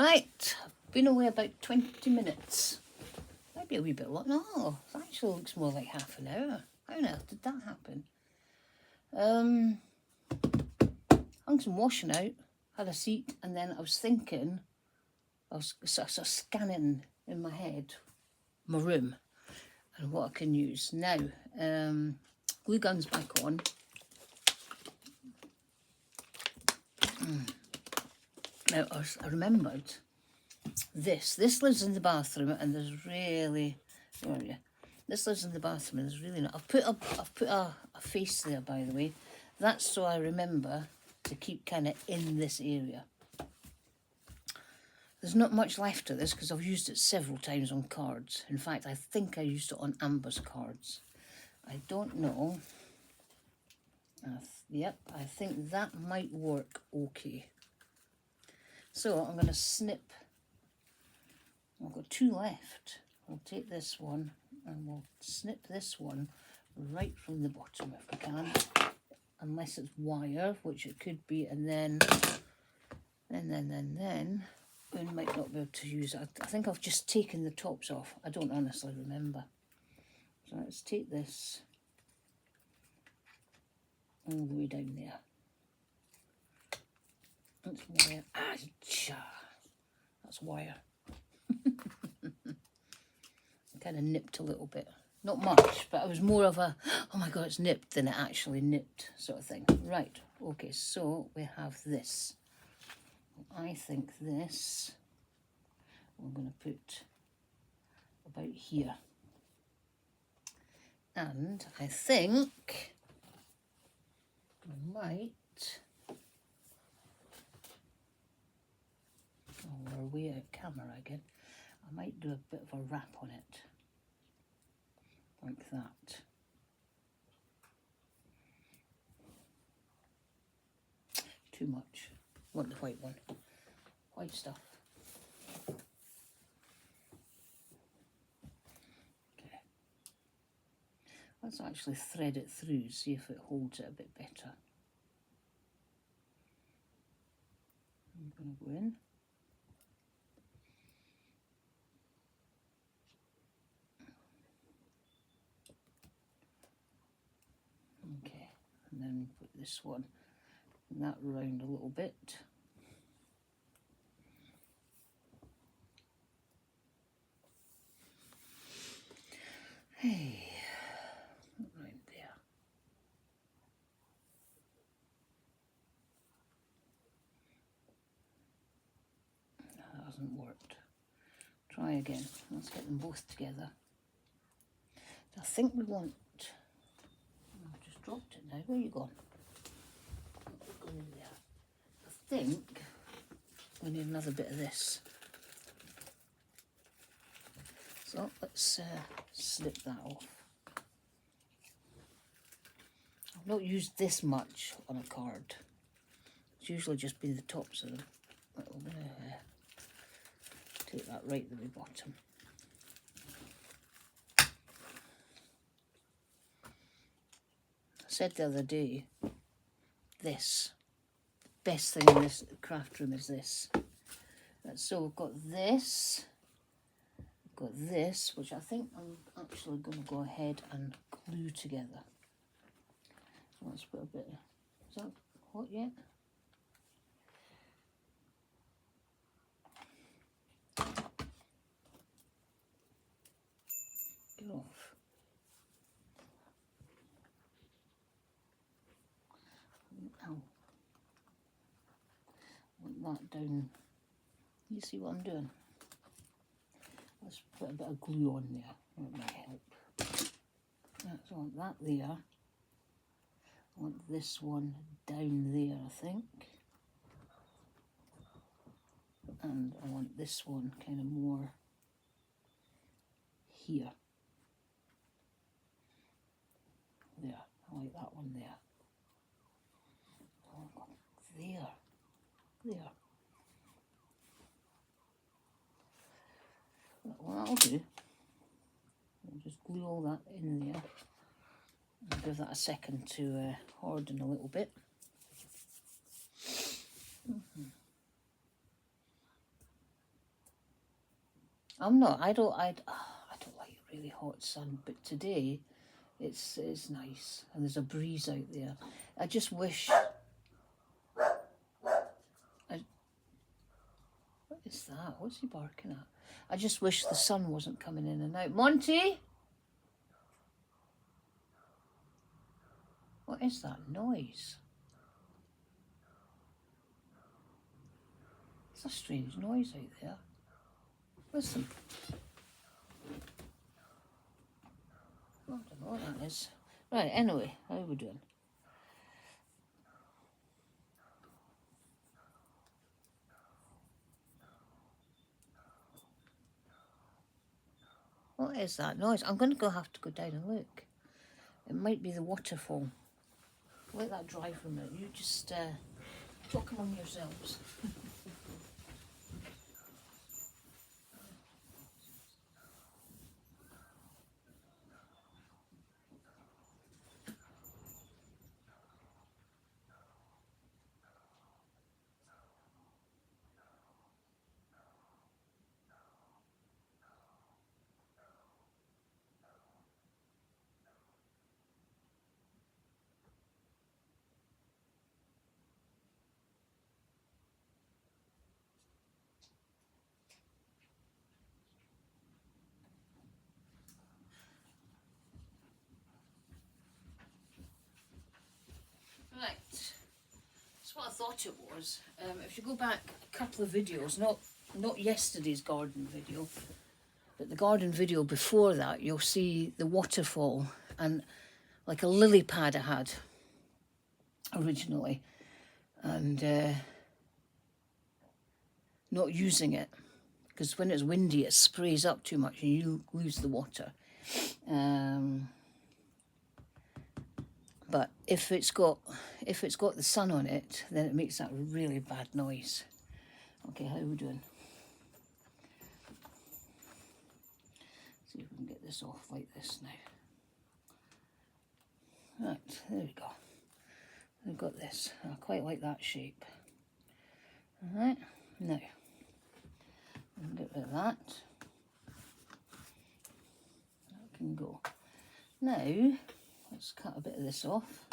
Right, been away about 20 minutes. Maybe a wee bit long. No, it actually looks more like half an hour. How on earth did that happen? Hung some washing out, had a seat, and then I was thinking, I was sort of scanning in my head my room and what I can use. Now, glue gun's back on. Now, I remembered this. This lives in the bathroom, and there's really, where are you? This lives in the bathroom, and there's really not. I've put a face there, by the way. That's so I remember to keep kind of in this area. There's not much left of this because I've used it several times on cards. In fact, I think I used it on Amber's cards. I don't know. Yep, I think that might work okay. So I'm going to snip. I've got two left. I'll take this one and we'll snip this one right from the bottom if we can. Unless it's wire, which it could be, and then we might not be able to use it. I think I've just taken the tops off. I don't honestly remember. So let's take this all the way down there. That's wire. That's wire. I kind of nipped a little bit. Not much, but it was more of a, oh my God, it's nipped than it actually nipped sort of thing. Right, okay, so we have this. I think this, we're going to put about here. And I think I might, oh, we're way out camera again. I might do a bit of a wrap on it. Like that. Too much. Want the white one. White stuff. Okay. Let's actually thread it through, see if it holds it a bit better. I'm going to go in. Okay, and then put this one and that round a little bit. Hey, right there. That hasn't worked. Try again. Let's get them both together. I think we want, I've just dropped it now. Where are you gone? Go in there. I think we need another bit of this. So let's slip that off. I've not used this much on a card. It's usually just been the tops of them. But we're going to take that right at the bottom. I said the other day, this, the best thing in this craft room is this. So we've got this. Got this, which I think I'm actually going to go ahead and glue together. So let's put a bit. Is that hot yet? Get off. Ow. Want that down. You see what I'm doing? Let's put a bit of glue on there. That might help. Let's want that there. I want this one down there, I think. And I want this one kind of more here. There. I like that one there. Oh, there. There. Well, that'll do. I'll just glue all that in there and give that a second to harden a little bit. I don't like really hot sun, but today it's nice and there's a breeze out there. I just wish, what is that? What's he barking at? I just wish the sun wasn't coming in and out. Monty? What is that noise? It's a strange noise out there. Listen. I don't know what that is. Right, anyway, how are we doing? What is that noise? I'm going to have to go down and look. It might be the waterfall. Let that dry for a minute. You just talk among yourselves. Right, that's what I thought it was. If you go back a couple of videos, not yesterday's garden video, but the garden video before that, you'll see the waterfall and like a lily pad I had originally, and not using it because when it's windy it sprays up too much and you lose the water. But if it's got the sun on it, then it makes that really bad noise. Okay, how are we doing? See if we can get this off like this now. Right, there we go. We've got this. I quite like that shape. Alright, now get rid of that. That can go. Now, let's cut a bit of this off.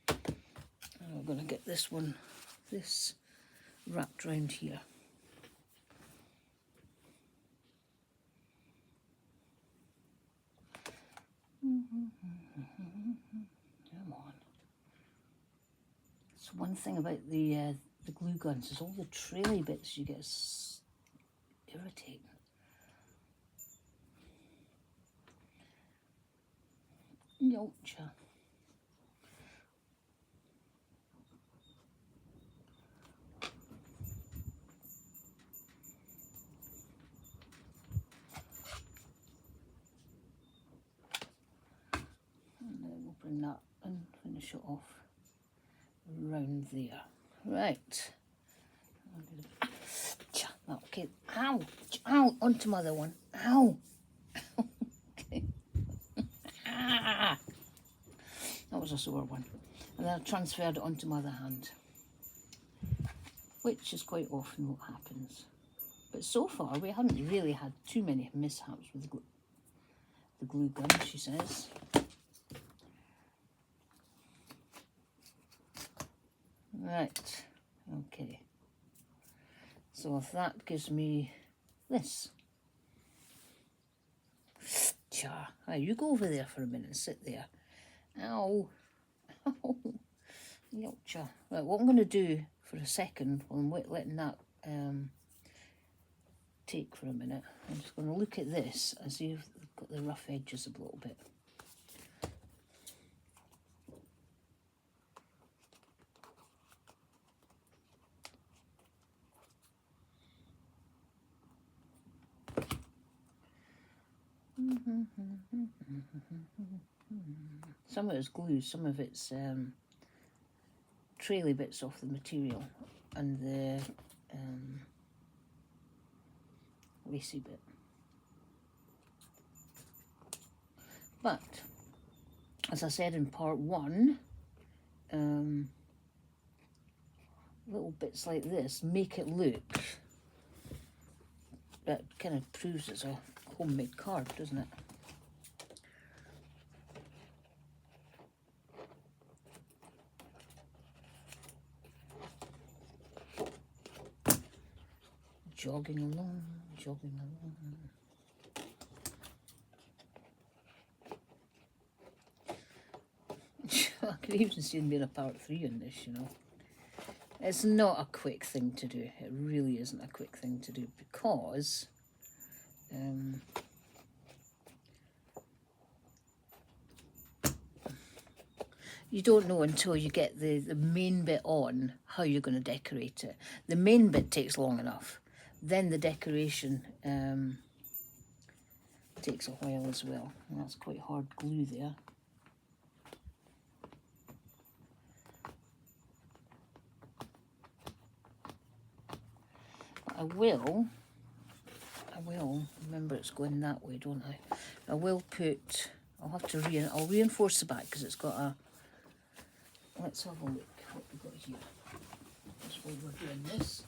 And we're going to get this wrapped round here. Come on. It's one thing about the glue guns is all the traily bits you get irritating. Yolcha. And then we'll bring that and finish it off around there. Right. Okay. Ow! Ow! Onto my other one. Ow! Okay. Ah! That was a sore one. And then I transferred it onto my other hand, which is quite often what happens. But so far, we haven't really had too many mishaps with the glue gun, she says. Right, okay. So if that gives me this. Cha, oh, you go over there for a minute and sit there. Ow. Ow. Yowcha. Right, what I'm going to do for a second, while I'm letting that take for a minute, I'm just going to look at this and see if I've got the rough edges a little bit. Some of it's glue, some of it's traily bits off the material and the lacy bit. But as I said in part one, little bits like this make it look That kind of proves it's a homemade card, doesn't it? Jogging along, jogging along. I could even see there being a part 3 in this, you know. It's not a quick thing to do. It really isn't a quick thing to do because you don't know until you get the main bit on how you're going to decorate it. The main bit takes long enough. Then the decoration takes a while as well. And that's quite hard glue there. I will, remember it's going that way, don't I? I will put, I'll have to I'll reinforce the back because it's got a, let's have a look what we've got here. Just while we're doing this.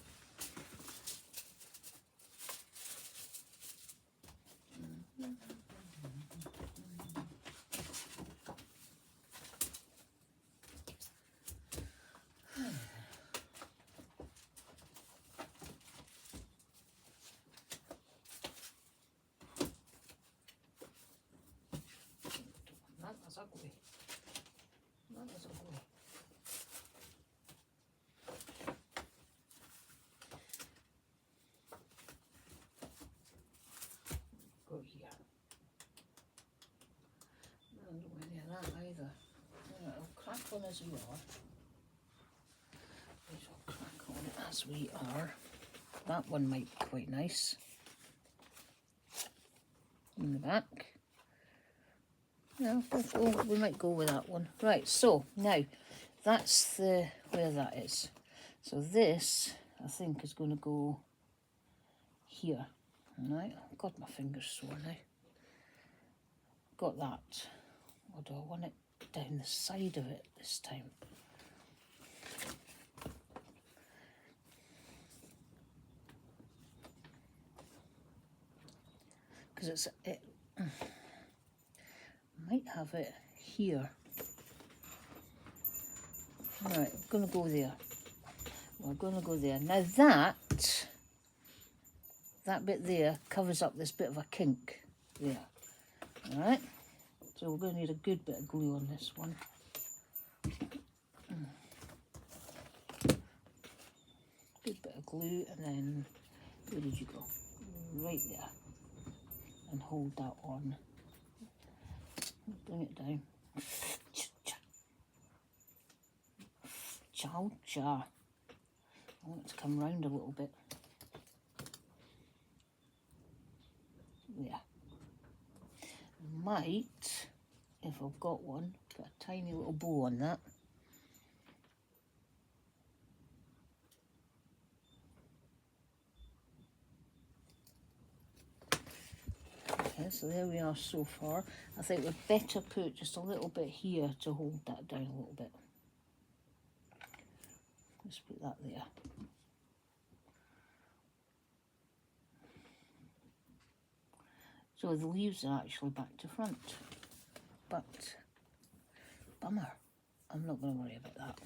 That's ugly. That is ugly. Go here. I don't know any of that either. Yeah, I'll crack on as we are. We shall crack on as we are. That one might be quite nice. In the back. Yeah, we might go with that one. Right, so now that's the where that is. So this, I think, is going to go here. Right, God, my finger's sore now. Got that. Or do I want it down the side of it this time? Because it might have it here. Right, I'm going to go there. We're going to go there. Now that bit there covers up this bit of a kink there. Alright, so we're going to need a good bit of glue on this one. Good bit of glue, and then, where did you go? Right there. And hold that on. Bring it down. Chow cha. I want it to come round a little bit. There. Might, if I've got one, put a tiny little bow on that. Okay, so there we are so far. I think we'd better put just a little bit here to hold that down a little bit. Let's put that there. So the leaves are actually back to front. But, bummer. I'm not going to worry about that.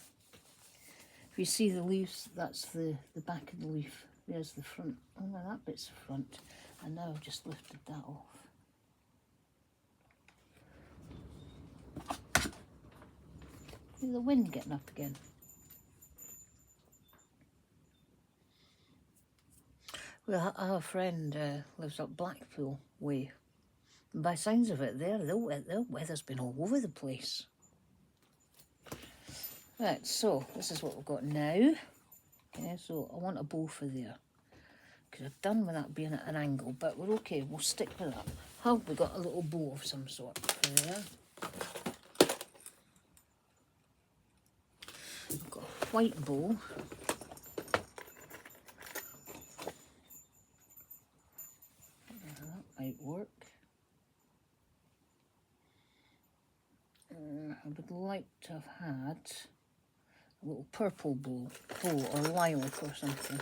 If you see the leaves, that's the back of the leaf. There's the front. Oh no, that bit's the front. And now I've just lifted that off. See the wind getting up again. Well, our friend lives up Blackpool way. And by signs of it, their weather's been all over the place. Right, so this is what we've got now. Okay, so I want a bow for there. Because I've done with that being at an angle, but we're okay, we'll stick with that. Have we got a little bow of some sort for there? I've got a white bow. That might work. I would like to have had a little purple bow or lilac or something.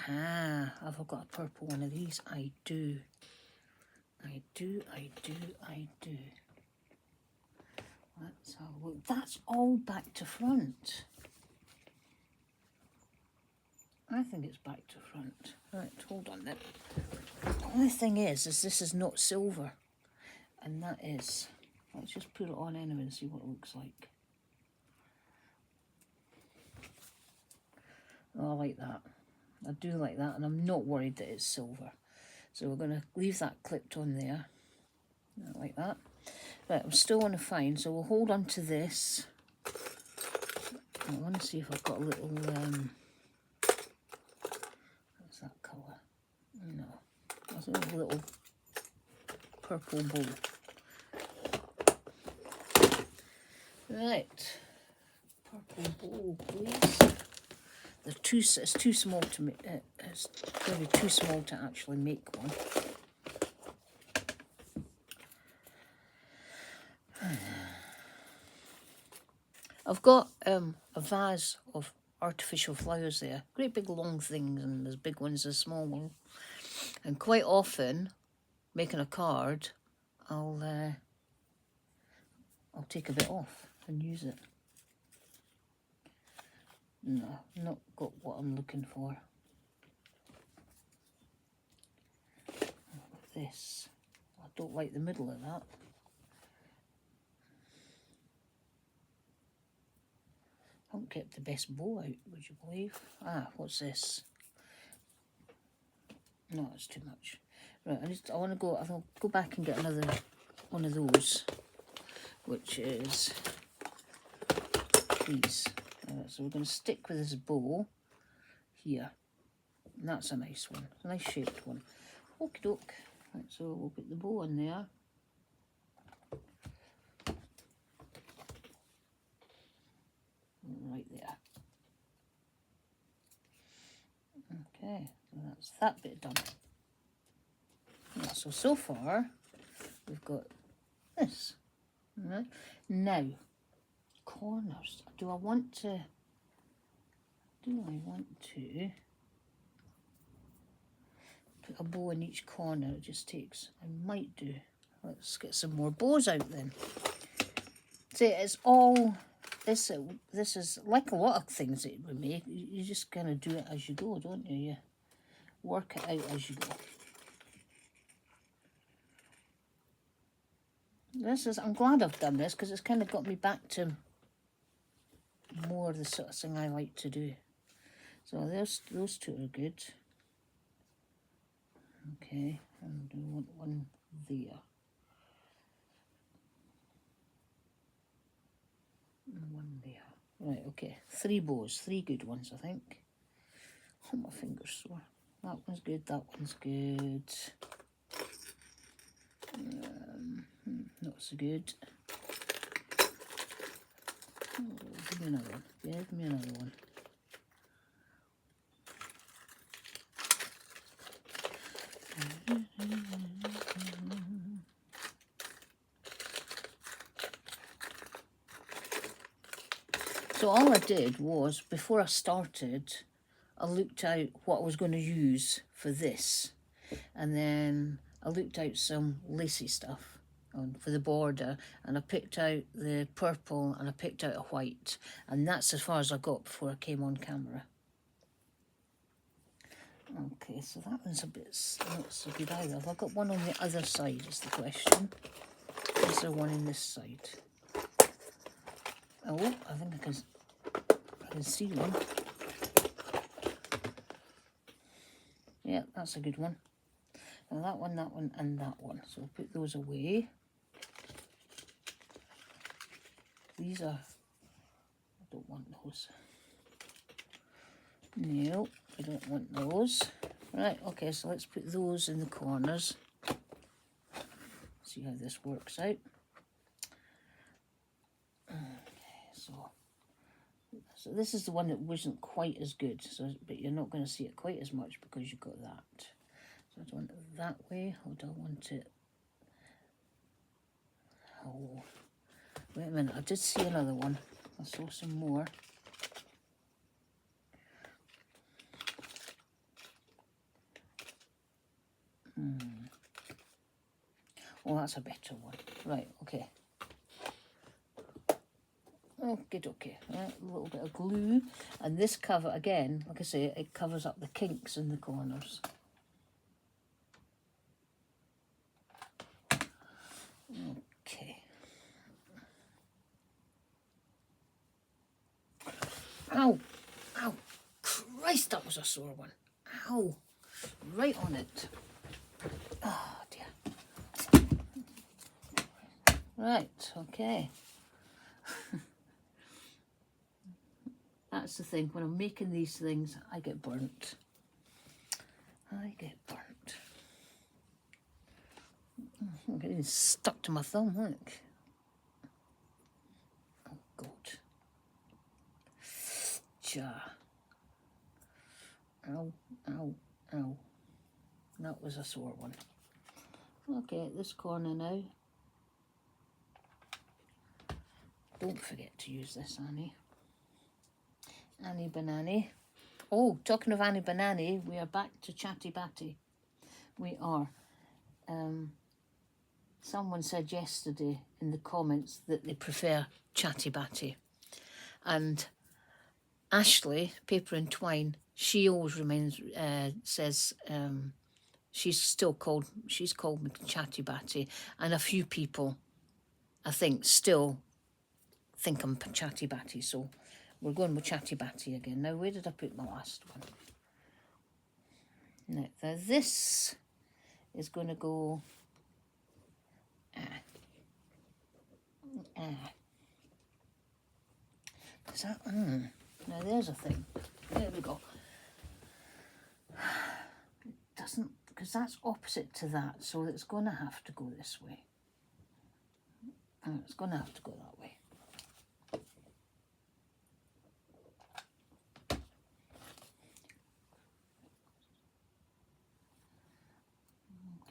Aha, have I got a purple one of these? I do. I do. Let's have a look. That's all back to front. I think it's back to front. Right, hold on then. The only thing is this is not silver. And that is. Let's just put it on anyway and see what it looks like. Oh, I like that. I do like that, and I'm not worried that it's silver. So we're going to leave that clipped on there. Like that. Right, I'm still on a fine, so we'll hold on to this. I want to see if I've got a little, what's that colour? No, that's a little purple bowl. Right, purple bowl, please. It's too small to make. It's going to be too small to actually make one. I've got a vase of artificial flowers there, great big long things, and there's big ones, there's small ones. And quite often, making a card, I'll take a bit off and use it. No, not got what I'm looking for. This, I don't like the middle of that. I haven't kept the best bow out, would you believe? Ah, what's this? No, it's too much. Right, I'll go back and get another one of those, which is these. So we're going to stick with this bow here. And that's a nice one, a nice shaped one. Okie doke. Right, so we'll put the bow in there. Right there. Okay, so that's that bit done. Yeah, so far we've got this. Right. Now, corners. Do I want to put a bow in each corner? It just takes, I might do. Let's get some more bows out then. See, it's all, this is like a lot of things that we make. You just kind of do it as you go, don't you? You work it out as you go. I'm glad I've done this because it's kind of got me back to more of the sort of thing I like to do. So those two are good. Okay, and we want one there. And one there. Right, okay. 3 bows, 3 good ones, I think. Oh, my finger's sore. That one's good, that one's good. Not so good. Oh, give me another one. Give me another one. So all I did was, before I started, I looked out what I was going to use for this. And then I looked out some lacy stuff for the border, and I picked out the purple and I picked out a white, and that's as far as I got before I came on camera. Okay, so that one's a bit not so good either. Have I got one on the other side is the question. Is there one in this side? Oh, I think I can see one. Yeah, that's a good one. Now that one, and that one. So we'll put those away. These are, I don't want those. No, I don't want those. Right, okay, so let's put those in the corners. See how this works out. Okay, so this is the one that wasn't quite as good, but you're not going to see it quite as much because you've got that. So I do want it that way, or do I want it? Oh, wait a minute, I did see another one. I saw some more. Oh, that's a better one. Right, okay. Okay. A little bit of glue. And this cover, again, like I say, it covers up the kinks in the corners. Okay. Ow! Ow! Christ, that was a sore one. Ow! Right on it. Oh, dear. Right, okay. That's the thing, when I'm making these things, I get burnt. I'm getting stuck to my thumb, look. Oh, God. Ow, ow, ow. That was a sore one. Okay, this corner now. Don't forget to use this, Annie. Annie Banani. Oh, talking of Annie Banani, we are back to Chatty Batty. We are. Someone said yesterday in the comments that they prefer Chatty Batty. And Ashley, Paper and Twine, she always says she's called me Chatty Batty. And a few people, I think, still think I'm Chatty Batty. So we're going with Chatty Batty again. Now, where did I put my last one? Now, this is going to go... Is that... Now, there's a thing. There we go. It doesn't... Because that's opposite to that, so it's going to have to go this way. And it's going to have to go that way.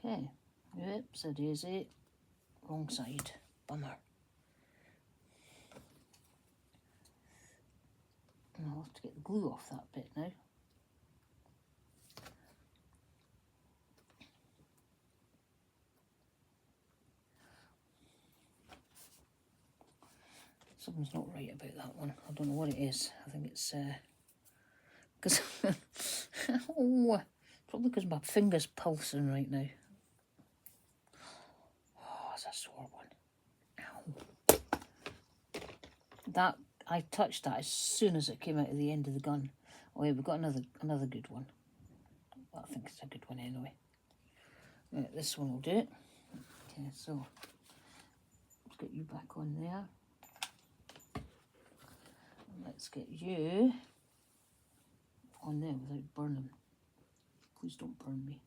Okay, oops, a daisy, wrong side, bummer. And I'll have to get the glue off that bit now. Something's not right about that one. I don't know what it is. I think it's because oh, probably because my finger's pulsing right now. Oh, that's a sore one. Ow. That I touched that as soon as it came out of the end of the gun. Oh yeah, we've got another good one. Well, I think it's a good one anyway. Right, this one will do it. Okay, so let's get you back on there. And let's get you on there without burning. Please don't burn me.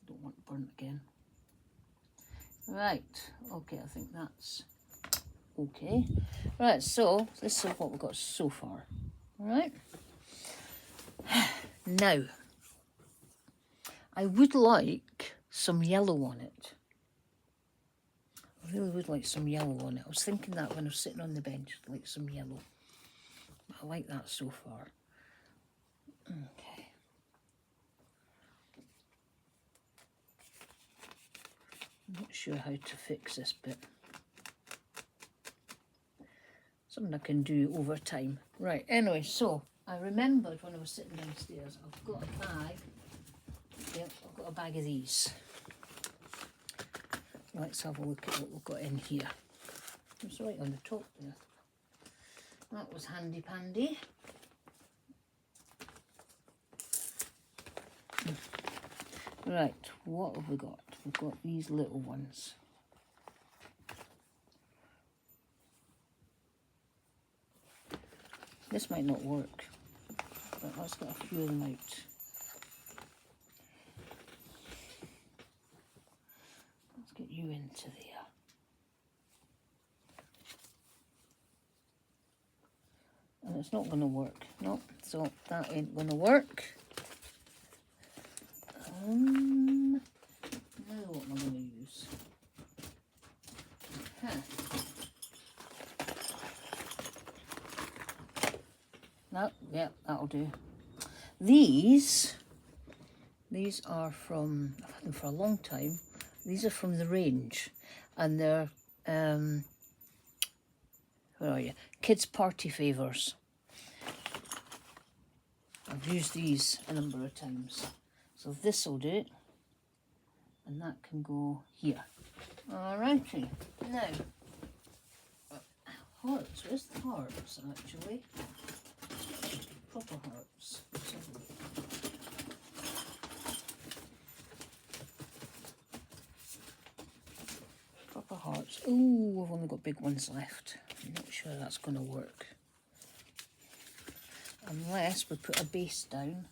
I don't want burnt again. Right, okay, I think that's okay. Right, so this is what we've got so far. All right. Now, I would like some yellow on it. I really would like some yellow on it. I was thinking that when I was sitting on the bench, I'd like some yellow. I like that so far. Okay. I'm not sure how to fix this bit. Something I can do over time. Right, anyway, so I remembered when I was sitting downstairs, I've got a bag. Yep, I've got a bag of these. Let's have a look at what we've got in here. It's right on the top there. That was handy pandy. Right, what have we got? We've got these little ones. This might not work, but let's get a few of them out. Let's get you into there. And it's not going to work. No, so that ain't going to work. Now what am I going to use? No, yeah, that'll do. These are from, I've had them for a long time. These are from the range, and they're, where are you? Kids Party Favours. I've used these a number of times. So this will do it, and that can go here. Alrighty, now, hearts, where's the hearts actually? Proper hearts. Proper hearts. Oh, I've only got big ones left. I'm not sure that's going to work. Unless we put a base down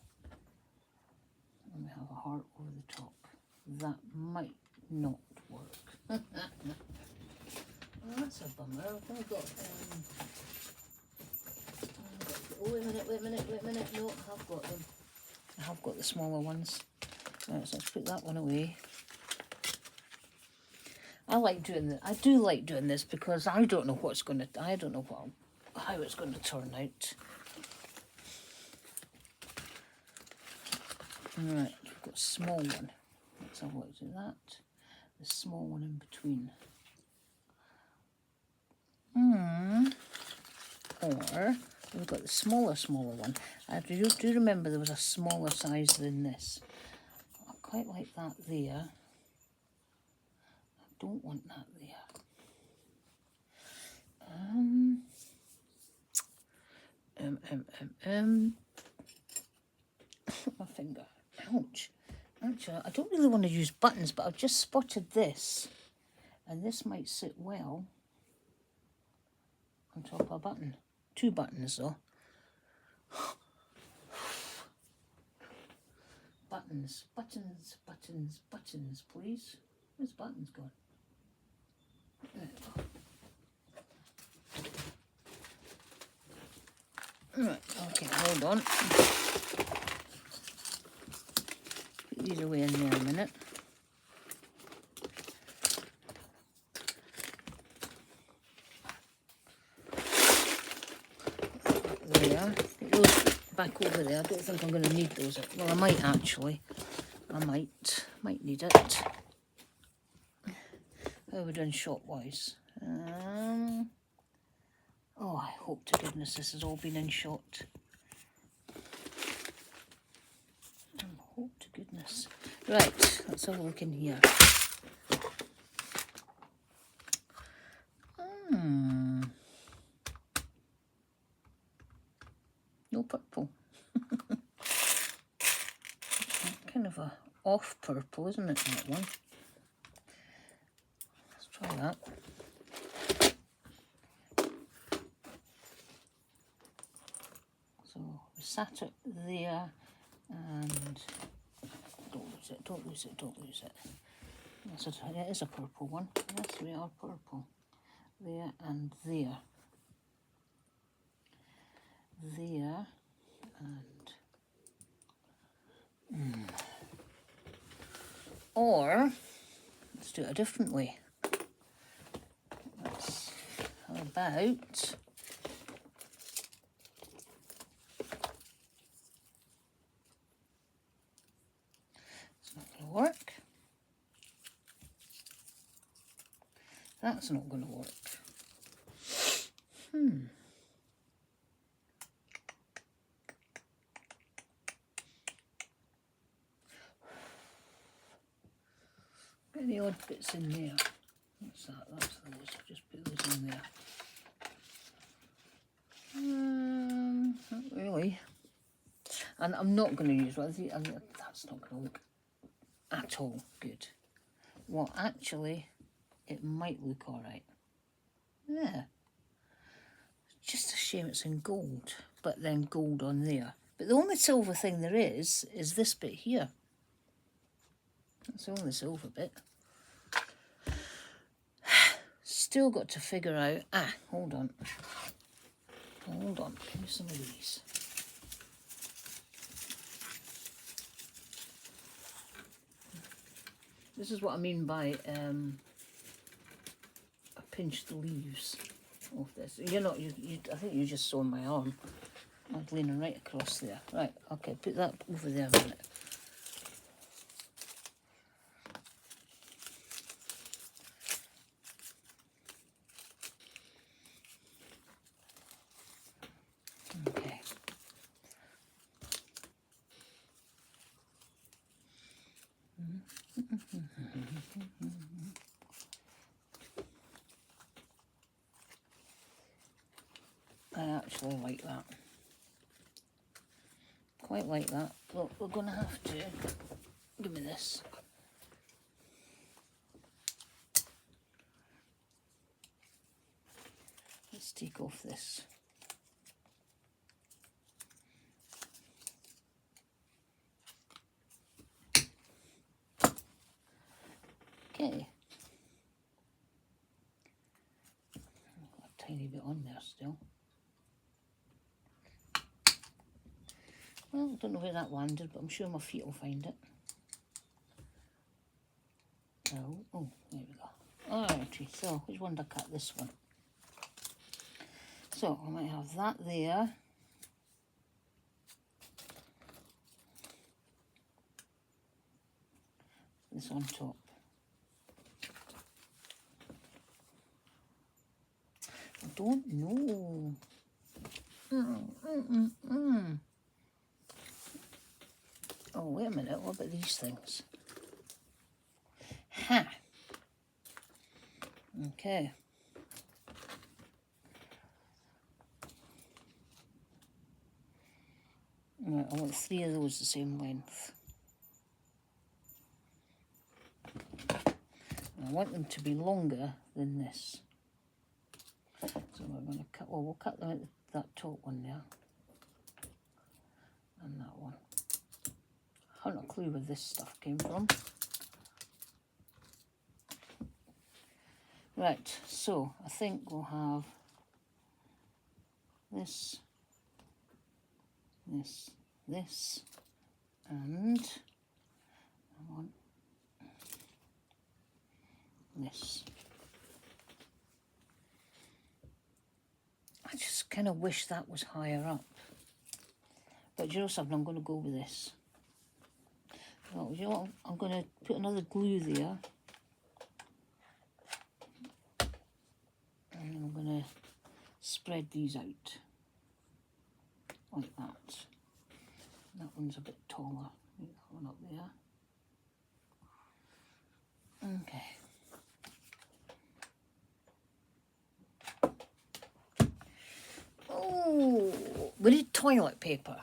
and we have a heart over the top. That might not work. Well, that's a bummer. I've only got, oh, wait a minute. No, I have got them. I have got the smaller ones. Right, so let's put that one away. I like doing this. I do like doing this because I don't know what's going to. I don't know how it's going to turn out. Right, we've got a small one. Let's have a look at that. The small one in between. Or we've got the smaller one. I do remember there was a smaller size than this. I quite like that there. I don't want that there. My finger. Ouch. Actually, I don't really want to use buttons, but I've just spotted this. And this might sit well on top of a button. 2 buttons though. Buttons, please. Where's buttons gone? Right, okay, hold on. Put these away in there a minute. There. Put those back over there. I don't think I'm going to need those. Well, I might actually. I might need it. How are we doing shot-wise? Oh, I hope to goodness this has all been in shot. Hope to goodness. Right, let's have a look in here. No purple. Kind of a off purple, isn't it, that one? Let's try that. So we sat it there, and don't lose it. So it is a purple one. Yes, we are purple. There and there. There and Or let's do it a different way. How about it's not going to work. That's not going to work. Any odd bits in there? What's that? That's those. Just put those in there. Not really. And I'm not going to use one. That's not going to look at all good. Well, actually, it might look all right. Yeah. Just a shame it's in gold, but then gold on there. But the only silver thing there is this bit here. That's the only silver bit. Still got to figure out... hold on. Give me some of these. This is what I mean by I pinched the leaves off this. You're not. I think you just saw my arm. I'm leaning right across there. Right. Okay. Put that over there a minute. I actually like that. Quite like that. But we're going to have to... Give me this. Let's take off this. Okay. Got a tiny bit on there still. Well, I don't know where that landed, but I'm sure my feet will find it. Oh, there we go. Alrighty, so which one did I cut? This one. So I might have that there. This on top. I don't know. Oh, wait a minute. What about these things? Ha! Okay. Right, I want 3 of those the same length. And I want them to be longer than this. So we're going to cut, well, we'll cut them at that top one there. And that one. I haven't a clue where this stuff came from. Right, so I think we'll have this, this, and I want this. I just kind of wish that was higher up. But you know something, I'm going to go with this. Well, you know what, I'm going to put another glue there. And I'm going to spread these out. Like that. That one's a bit taller. That one up there. Okay. Oh, we need toilet paper.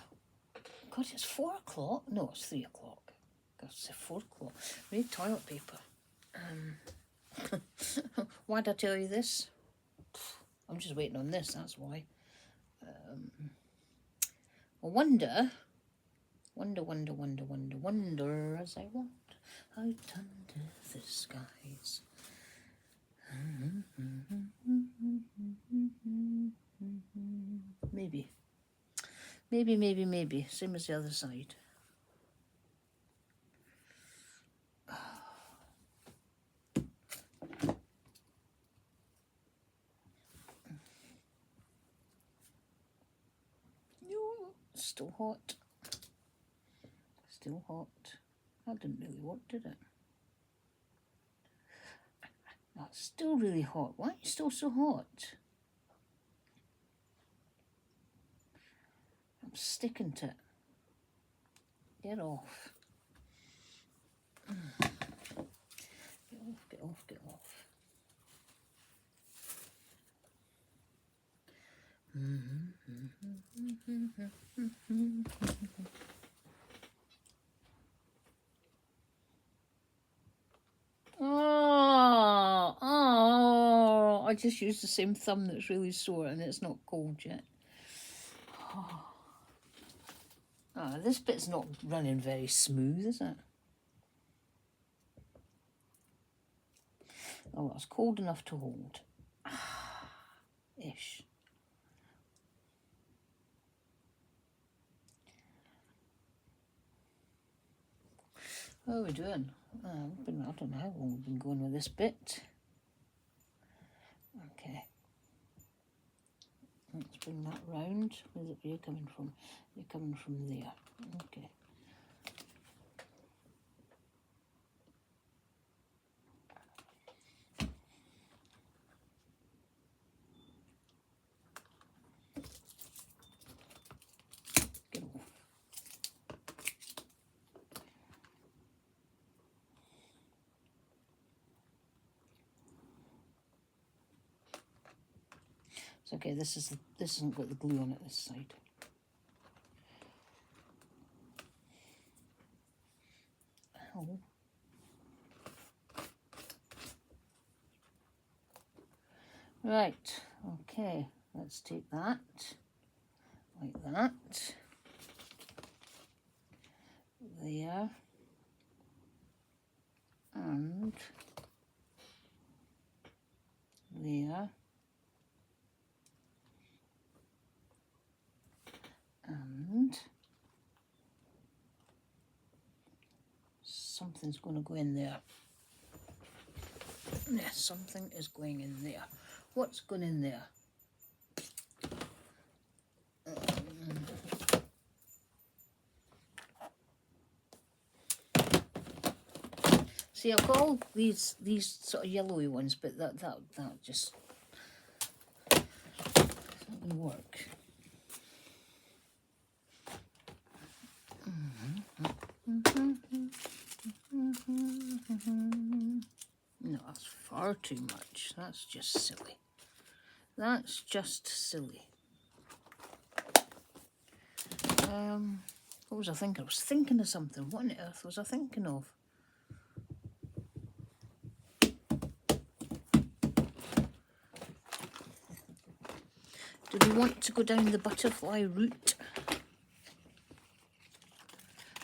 God, it's 4 o'clock. No, it's 3 o'clock. God, it's 4 o'clock. We need toilet paper. Why did I tell you this? I'm just waiting on this, that's why. I wonder as I walked out under the skies. Maybe. Same as the other side. Still hot. Still hot. That didn't really work, did it? That's still really hot. Why are you still so hot? I'm sticking to it. Get off. Get off. Oh, I just used the same thumb that's really sore and it's not cold yet. This bit's not running very smooth, is it? Oh, it's cold enough to hold. Ish. How are we doing? I don't know how long we've been going with this bit. Okay. Let's bring that round. Where's it you're coming from? You're coming from there. Okay. Get off. It's okay, this hasn't got the glue on it this side. Oh. Right, okay, let's take that, like that, there, and there, and something's going to go in there. Yes, something is going in there. What's going in there? See, I've got all these sort of yellowy ones, but that just not going to work. No, that's far too much. That's just silly. That's just silly. What was I thinking? I was thinking of something. What on earth was I thinking of? Do we want to go down the butterfly route?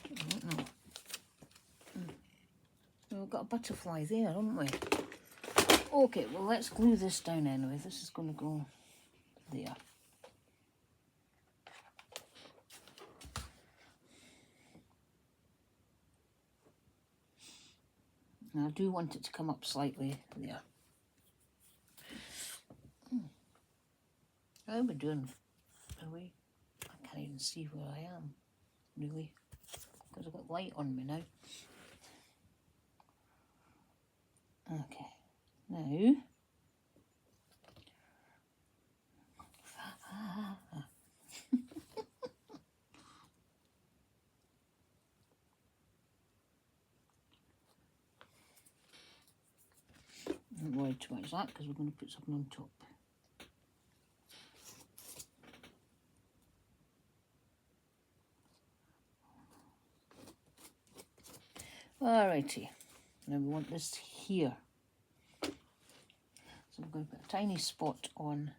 I don't know. We've got a butterfly there, haven't we? Okay, well, let's glue this down anyway. This is going to go there. Now, I do want it to come up slightly there. How are we doing? Are we? I can't even see where I am, really, because I've got light on me now. Okay, now. Don't worry too much that, because we're going to put something on top. Alrighty, now we want this here. So we're going to put a tiny spot on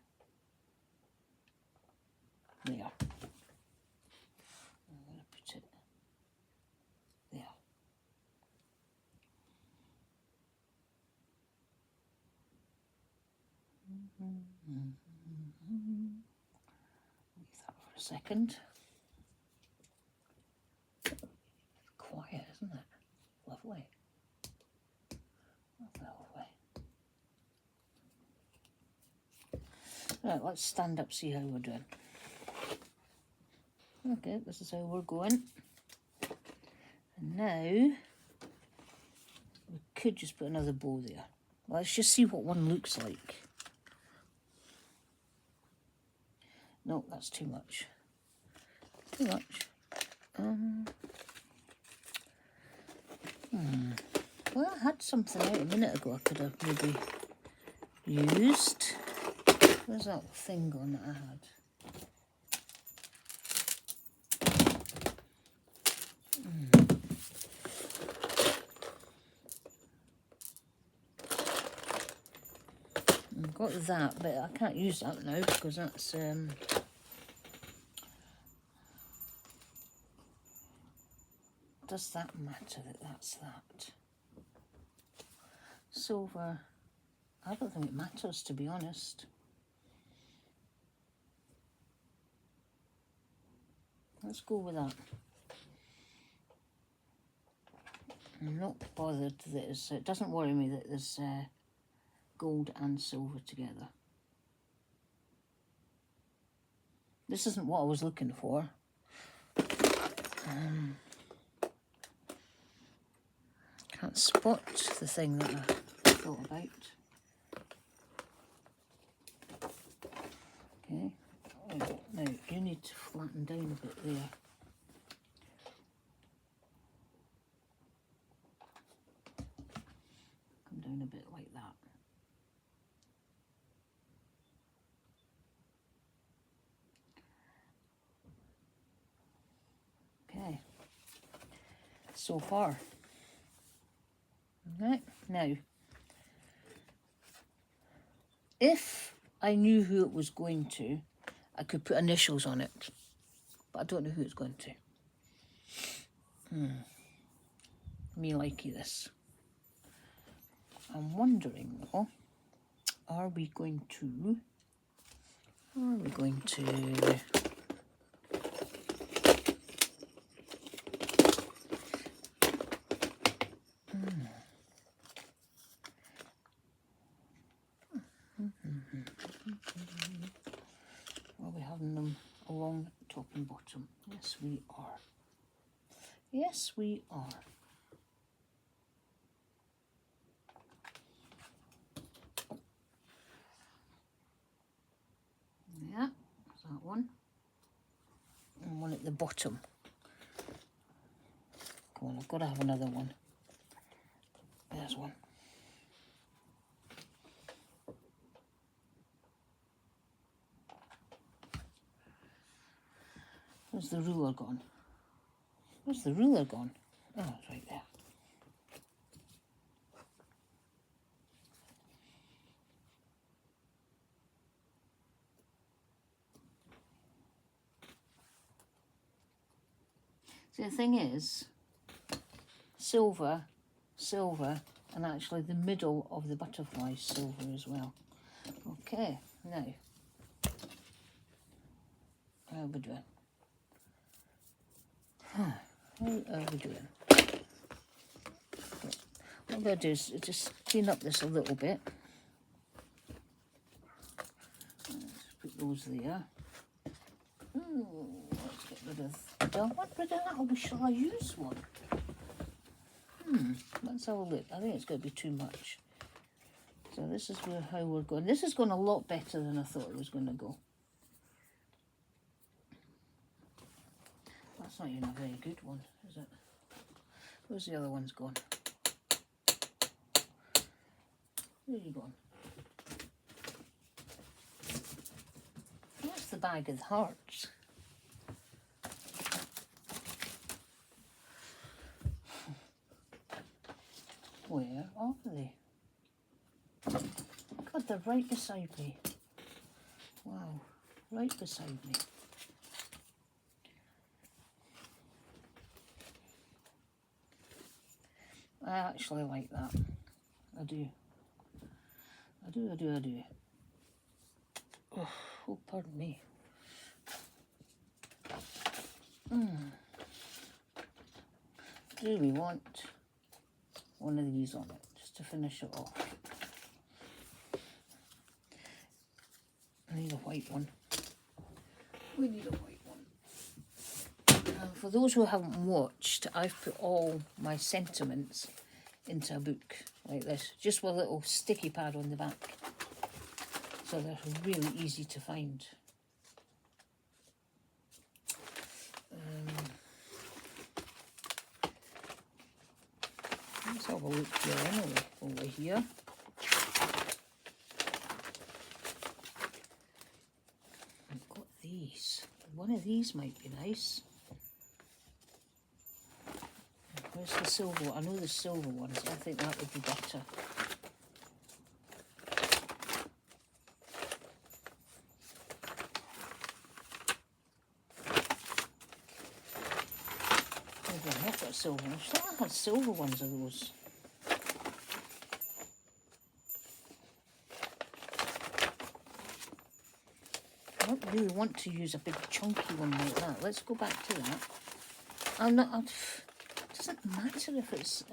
there. I'm going to put it there. Leave that for a second. Quiet, isn't it? Lovely. Lovely. Right, let's stand up, see how we're doing. Okay, this is how we're going. And now, we could just put another bow there. Let's just see what one looks like. No, that's too much. Too much. Well, I had something out a minute ago I could have maybe used. Where's that thing gone that I had? I've got that, but I can't use that now because that's does that matter that that's that? Silver, I don't think it matters, to be honest. Let's go with that. I'm not bothered that it doesn't worry me that there's gold and silver together. This isn't what I was looking for. Can't spot the thing that I thought about. Okay, now you need to flatten down a bit there. Come down a bit like that. so far. Right, now, if I knew who it was going to, I could put initials on it, but I don't know who it's going to. Me likey this. I'm wondering though, are we going to are we having them along top and bottom? Yes, we are. Yes, we are. Yeah, that's that one. And one at the bottom. Come on, I've got to have another one. There's one. Where's the ruler gone? Where's the ruler gone? Oh, it's right there. See, the thing is, silver, silver, and actually the middle of the butterfly is silver as well. Okay, now, how are we doing? How are we doing? What I'm going to do is just clean up this a little bit. Let's put those there. Ooh, let's get rid of... Do I want rid of that, or shall I use one? Let's have a look. I think it's going to be too much. So this is how we're going. This is going a lot better than I thought it was going to go. That's not even a very good one, is it? Where's the other ones gone? Where are you gone? That's the bag of hearts. Where are they? God, they're right beside me. Wow, right beside me. I actually like that. I do. I do. Oh, pardon me. Do we want one of these on it, just to finish it off? I need a white one. We need a white one. For those who haven't watched, I've put all my sentiments into a book like this, just with a little sticky pad on the back. So they're really easy to find. Let's have a look here anyway, over here. I've got these. One of these might be nice. Where's the silver one? I know the silver ones. I think that would be better. Maybe I have got silver ones. I thought I had silver ones of those. I don't really want to use a big chunky one like that. Let's go back to that. It doesn't matter if it's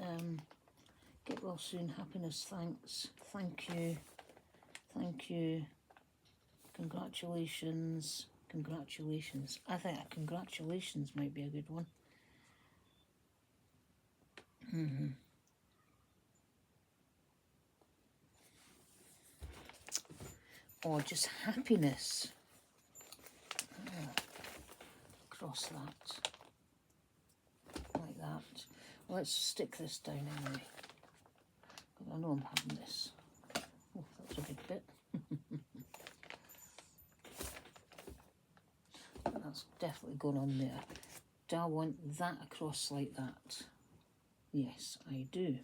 get well soon, happiness, thanks, thank you, congratulations. I think a congratulations might be a good one. Or just happiness. Cross that. Like that. Well, let's stick this down anyway. Because I know I'm having this. Oh, that's a big bit. That's definitely going on there. Do I want that across like that? Yes, I do.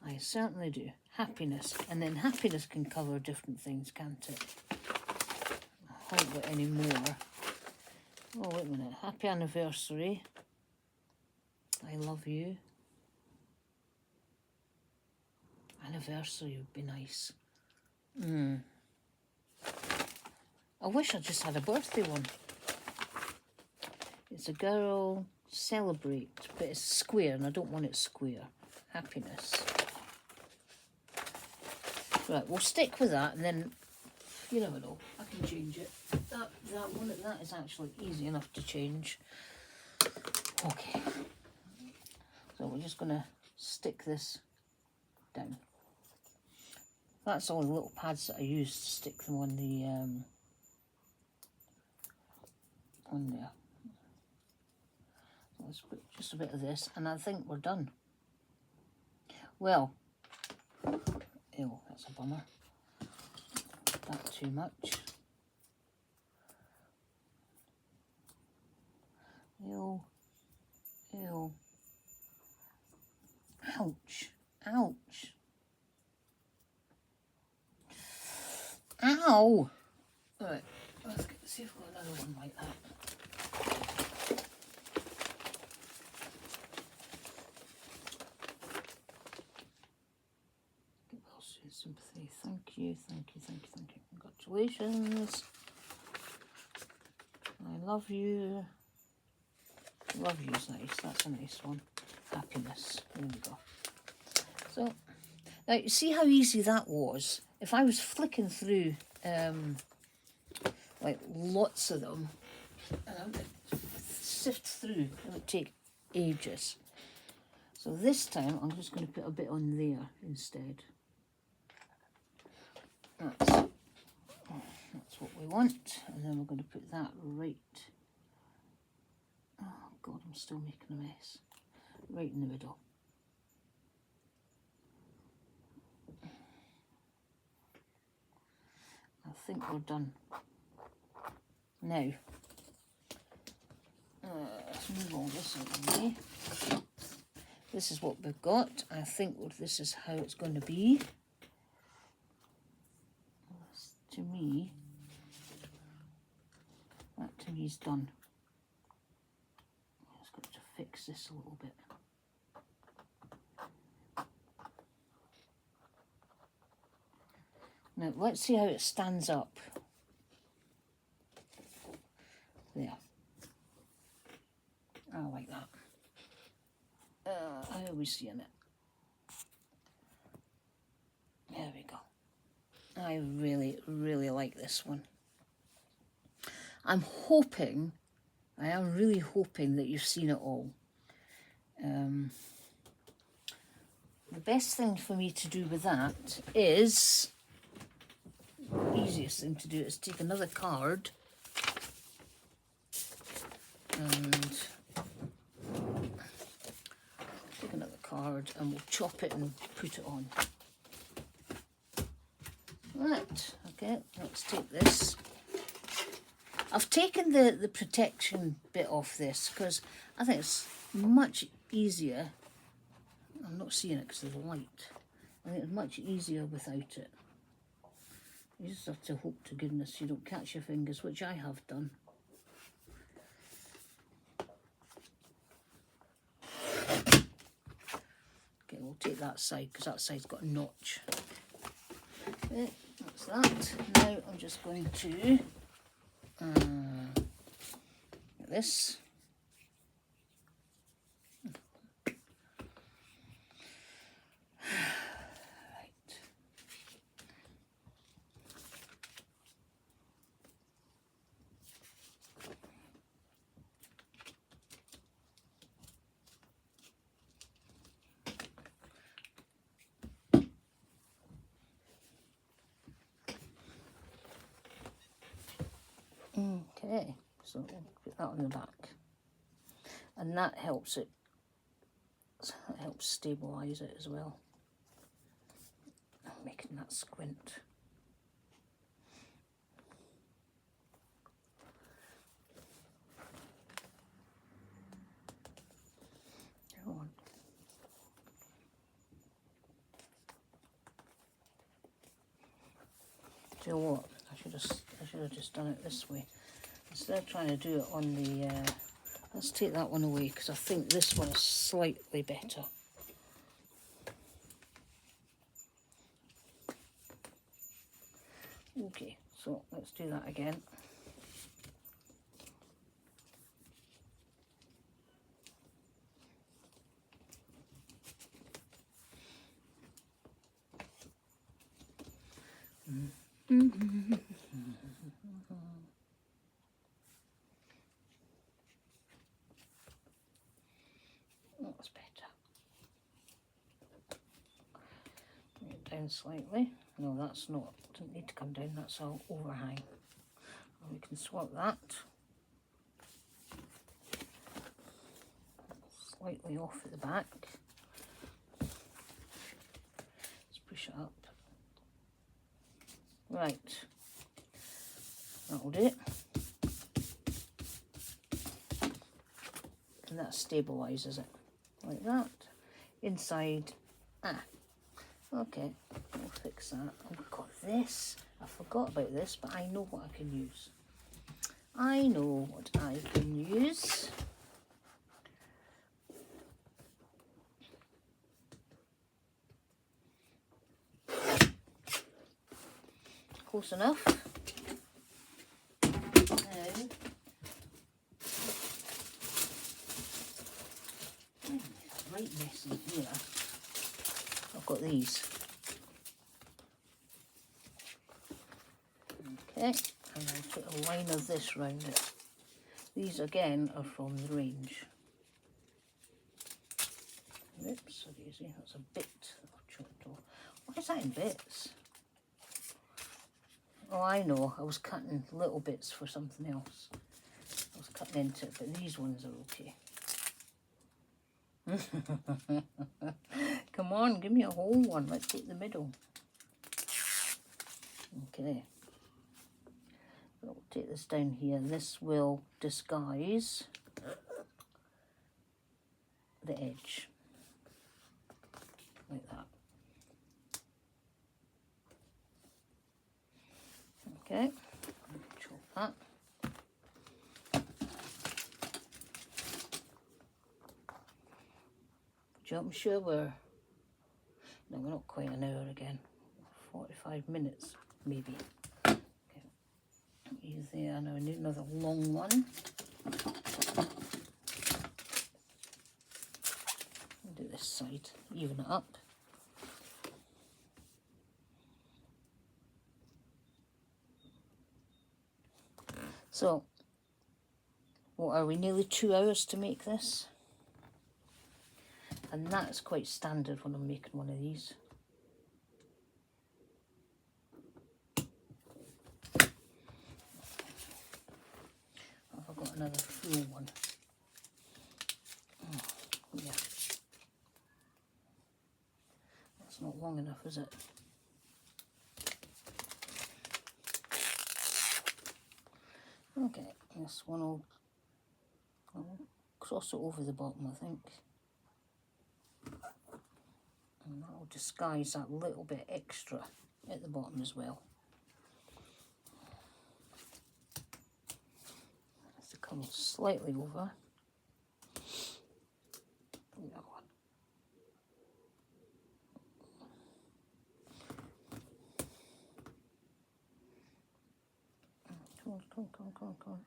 I certainly do. Happiness. And then happiness can cover different things, can't it? I haven't got any more. Oh, wait a minute. Happy anniversary. I love you. Anniversary would be nice. I wish I just had a birthday one. It's a girl, celebrate, but it's square and I don't want it square. Happiness. Right, we'll stick with that and then, you never know, I can change it. That is actually easy enough to change. Okay. So we're just going to stick this down. That's all the little pads that I used to stick them on the, on there. So let's put just a bit of this and I think we're done. Well, ew, that's a bummer. That too much. Ew. Ew. Ouch. Ouch. Ow! Alright, let's see if we've got another one like that. Sympathy. Thank you, thank you, thank you, thank you. Congratulations. I love you. Love you's nice. That's a nice one. Happiness. There we go. So, now you see how easy that was? If I was flicking through like lots of them, and I would sift through, it would take ages. So this time I'm just going to put a bit on there instead. That's what we want, and then we're going to put that right. Oh God, I'm still making a mess. Right in the middle. I think we're done. Now, let's move all this out of the way. This is what we've got. I think this is how it's going to be. To me, that to me is done. I've just got to fix this a little bit. Now let's see how it stands up. There. I like that. I always see in it. There we go. I really, really like this one. I am really hoping that you've seen it all. The best thing for me to do with that is, the easiest thing to do is take another card and we'll chop it and put it on. Right, okay, let's take this. I've taken the protection bit off this because I think it's much easier. I'm not seeing it because of the light. I think it's much easier without it. You just have to hope to goodness you don't catch your fingers, which I have done. Okay, we'll take that side because that side's got a notch. Okay, that's that. Now I'm just going to get this. Okay, so we'll put that on the back, and that helps it. That helps stabilise it as well. I'm making that squint. Come on. Do you know what? I should have just done it this way. Instead of trying to do it on the, let's take that one away because I think this one is slightly better. Okay, so let's do that again. That's better. Bring it down slightly. No, that's not. Doesn't need to come down. That's all overhang. And we can swap that slightly off at the back. Let's push it up. Right. That'll do it. And that stabilises it. Like that. Inside. Okay, we'll fix that. And we've got this. I forgot about this, but I know what I can use. I know what I can use. Close enough. Now, right messy here. I've got these. Okay, and I'll put a line of this round it. These again are from the range. Oops, sorry, that's a bit chopped off. Why is that in bits? Oh, I know, I was cutting little bits for something else. I was cutting into it, but these ones are okay. Come on, give me a whole one. Let's take the middle. Okay. I'll take this down here. This will disguise the edge. Like that. Okay. Chop that. I'm sure no, we're not quite an hour again. 45 minutes, maybe. Okay. Use there. Now I need another long one. I'll do this side, even it up. So, what are we, nearly 2 hours to make this? And that's quite standard when I'm making one of these. Have I got another full one? Oh, yeah. That's not long enough, is it? Okay, this one I'll cross it over the bottom, I think. And that will disguise that little bit extra at the bottom as well. Has to come slightly over. Come on.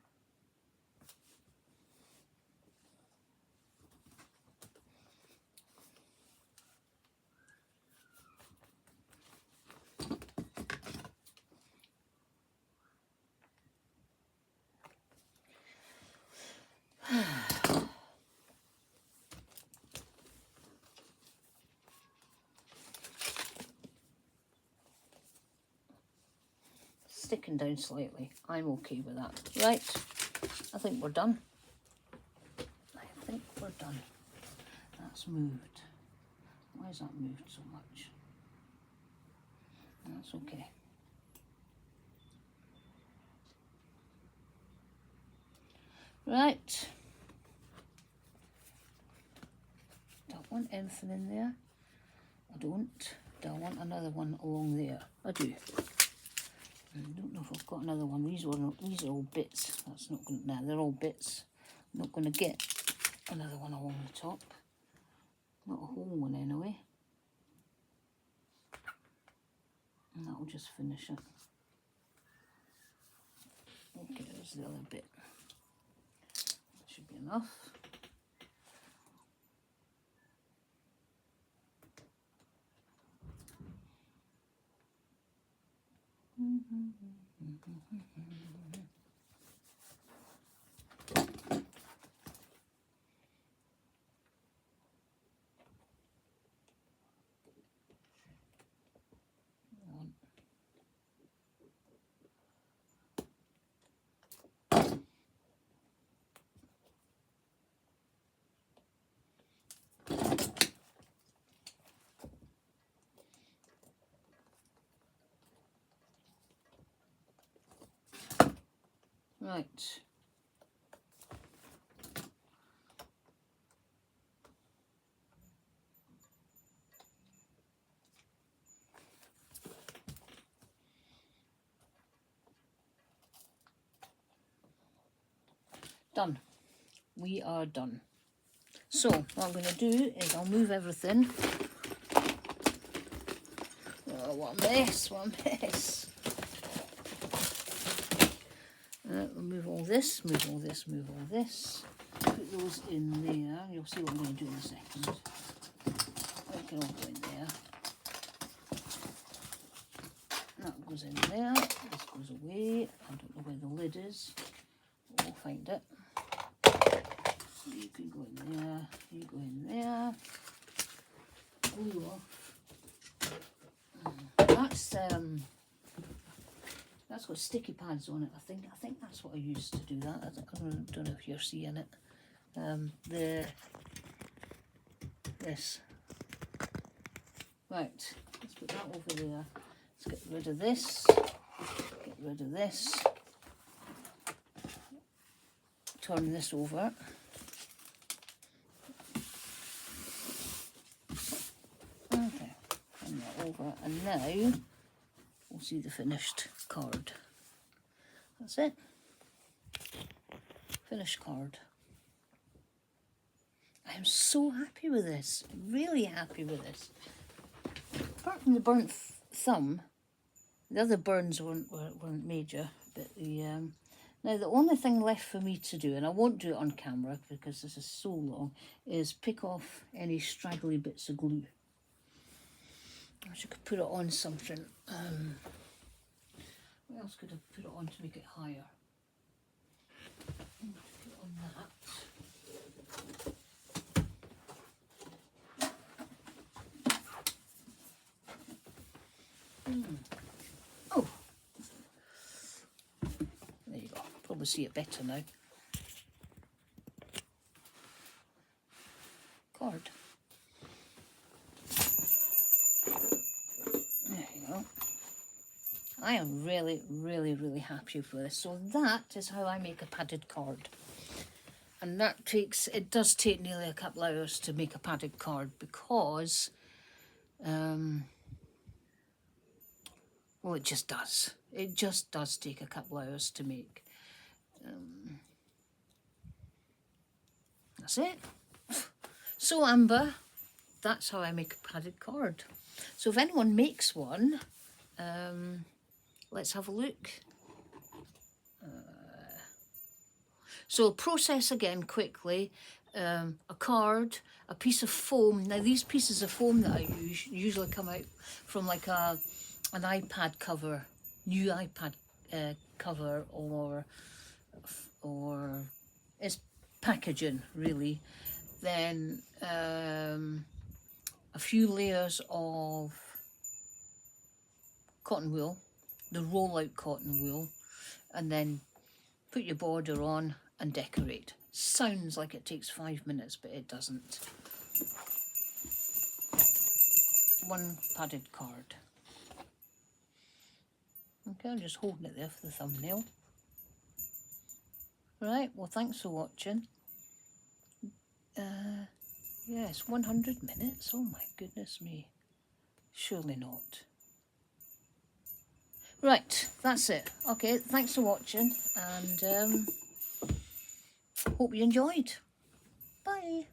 Sticking down slightly. I'm okay with that. Right, I think we're done. That's moved. Why has that moved so much? That's okay. Right. Don't want anything in there. I don't. Do I want another one along there? I do. I don't know if I've got another one. These are all bits. That's not going to, nah, they're all bits. I'm not going to get another one along the top. Not a whole one anyway. And that'll just finish it. Okay, there's the other bit. That should be enough. Right. Done. We are done. So what I'm going to do is I'll move everything. Oh, what a mess, what a mess. We'll move all this, move all this, move all this. Put those in there. You'll see what I'm going to do in a second. That can all go in there. That goes in there. This goes away. I don't know where the lid is. We'll find it. You can go in there. You go in there. Glue off. That's got sticky pads on it. I think that's what I used to do that. I don't know if you're seeing it. This. Right. Let's put that over there. Let's get rid of this. Get rid of this. Turn this over. Okay. Turn that over, and now we'll see the finished card. That's it. Finished card. I am so happy with this. Really happy with this. Apart from the burnt thumb, the other burns weren't major. But now the only thing left for me to do, and I won't do it on camera because this is so long, is pick off any straggly bits of glue. I wish I could put it on something. What else could I put it on to make it higher? Put it on that. Oh, there you go. Probably see it better now. Card. There you go. I am really, really, really happy with this. So that is how I make a padded card. And that it does take nearly a couple hours to make a padded card because, well, it just does. It just does take a couple hours to make. That's it. So Amber, that's how I make a padded card. So if anyone makes one, let's have a look. So process again quickly. A card, a piece of foam. Now these pieces of foam that I use usually come out from like an iPad cover, new iPad cover, or it's packaging really. Then a few layers of cotton wool, the roll-out cotton wool, and then put your border on and decorate. Sounds like it takes 5 minutes, but it doesn't. One padded card. Okay, I'm just holding it there for the thumbnail. Right, well, thanks for watching. Yes, 100 minutes. Oh my goodness me. Surely not. Right, that's it. Okay, thanks for watching, and hope you enjoyed. Bye.